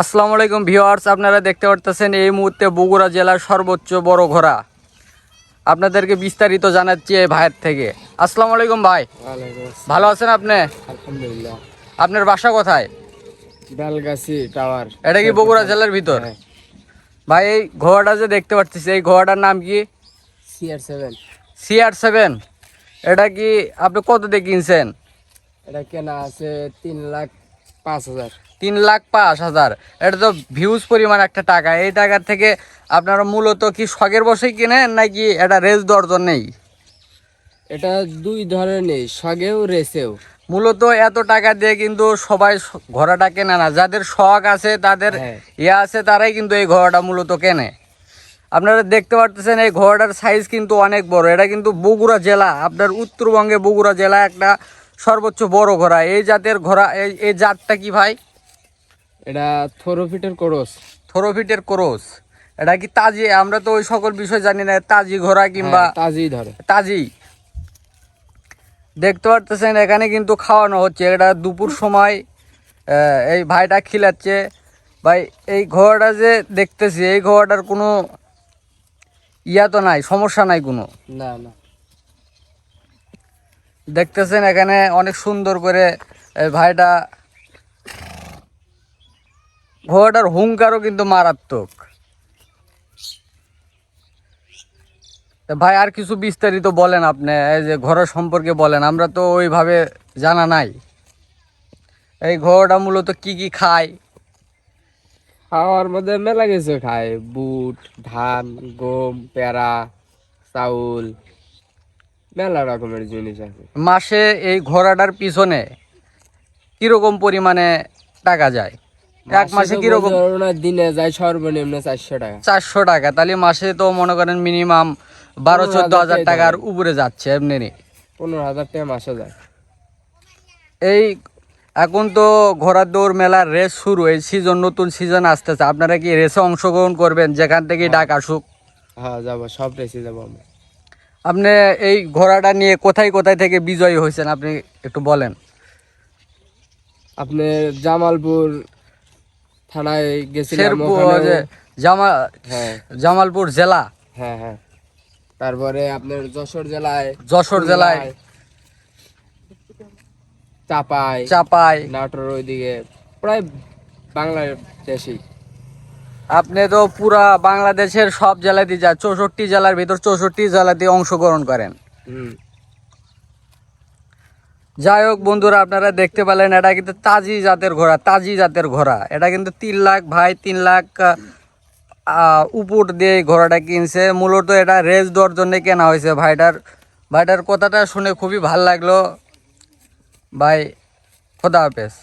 আসসালামু আলাইকুম ভিউয়ার্স, আপনারা দেখতে পারতেছেন এই মুহূর্তে বগুড়া জেলার সর্বোচ্চ বড় ঘোড়া। আপনাদেরকে বিস্তারিত জানাচ্ছি এই ভাইয়ের থেকে। আসসালামু আলাইকুম ভাই, ভালো আছেন আপনি? আলহামদুলিল্লাহ। আপনার বাসা কোথায়? বেলগাছি টাওয়ার। এটা কি বগুড়া জেলার ভিতর? হ্যাঁ। ভাই এই ঘোড়াটা যে দেখতে পাচ্ছি, এই ঘোড়াটার নাম কি? CR7। CR7। এটা কি আপনি কত দিয়ে কিনছেন? এটা কেনা আছে 3,05,000। 3,05,000। এটা তো ভিউজ পরিমাণ একটা টাকা। এই টাকার থেকে আপনারা মূলত কি শখের বসেই কিনেন নাকি এটা রেস দর্জন নেই? এটা দুই ধরনের, শখেও রেসেও। মূলত এত টাকা দিয়ে কিন্তু সবাই ঘোড়াটা কেনে না। যাদের শখ আছে, তাদের হ্যাঁ। আছে, তারাই কিন্তু এই ঘোড়াটা মূলত কেনে। আপনারা দেখতে পারতেছেন এই ঘোড়াটার সাইজ কিন্তু অনেক বড়। এটা কিন্তু বগুড়া জেলা, আপনার উত্তরবঙ্গে বগুড়া জেলা একটা সর্বোচ্চ বড় ঘোড়া। এই জাতের ঘোড়া, এই জাতটা কি ভাই? এটা থোরোফিটের ক্রস। থোরোফিটের ক্রস। এটা কি তাজি? আমরা তো ওই সকল বিষয় জানি না, তাজি ঘোড়া কিংবা তাজি ধরে। তাজি। দেখতে পারতেছেন এখানে কিন্তু খাওয়ানো হচ্ছে। এটা দুপুর সময় এই ভাইটা খিলাচ্ছে। ভাই এই ঘোড়াটা যে দেখতেছি, এই ঘোড়াটার কোনো তো নাই, সমস্যা নাই কোনো? না না। দেখতেছেন এখানে অনেক সুন্দর করে এই ভাইটা, ঘোড়াটার হুঙ্কারও কিন্তু মারাত্মক। ভাই আর কিছু বিস্তারিত বলেন আপনি, এই যে ঘোড়া সম্পর্কে বলেন, আমরা তো ওইভাবে জানা নাই। এই ঘোড়াটা মূলত কি কি খায়? খাওয়ার মধ্যে মেলা কিছু খায়, বুট, ধান, গম, পেঁড়া, চাউল, মেলা রকমের জিনিস আছে। মাসে এই ঘোড়াটার পিছনে কিরকম পরিমাণে টাকা যায়? এক মাসে কিরকম? দিনে যায় সর্বনিম্ন 400 টাকা। 400 টাকা। তাহলে মাসে তো মনে করেন মিনিমাম 12-14 হাজার টাকার উপরে যাচ্ছে এমনি। 15,000 টাকা মাসে যায়। এই এখন তো ঘোড়ার দৌড় মেলার রেস শুরু, এই সিজন, নতুন সিজন আসতেছে। আপনারা কি রেসে অংশগ্রহণ করবেন যেখান থেকে ডাক আসুক? হ্যাঁ যাবো, সব রেসে যাবো আমরা। আপনি এই ঘোড়াটা নিয়ে কোথায় কোথায় থেকে বিজয়ী হয়েছেন আপনি একটু বলেন। আপনি জামালপুর থানায় গেছিলাম, হ্যাঁ জামালপুর জেলা। হ্যাঁ হ্যাঁ। তারপরে আপনার যশোর জেলায় চাপাই নাটোর, ওইদিকে প্রায় বাংলাদেশেই। আপনি তো পুরা বাংলাদেশের সব জেলাতে যা 64 জেলার ভিতর 64 জেলাতে অংশগ্রহণ করেন। যাই হোক বন্ধুরা, আপনারা দেখতে পেলেন এটা কিন্তু তাজি জাতের ঘোড়া। এটা কিন্তু 3 লাখ, ভাই 3 লাখ উপর দিয়ে ঘোড়াটা কিনছে। মূলত এটা রেস দেওয়ার জন্য কেনা হয়েছে। ভাইটার কথাটা শুনে খুবই ভালো লাগলো ভাই। খোদা হাফেজ।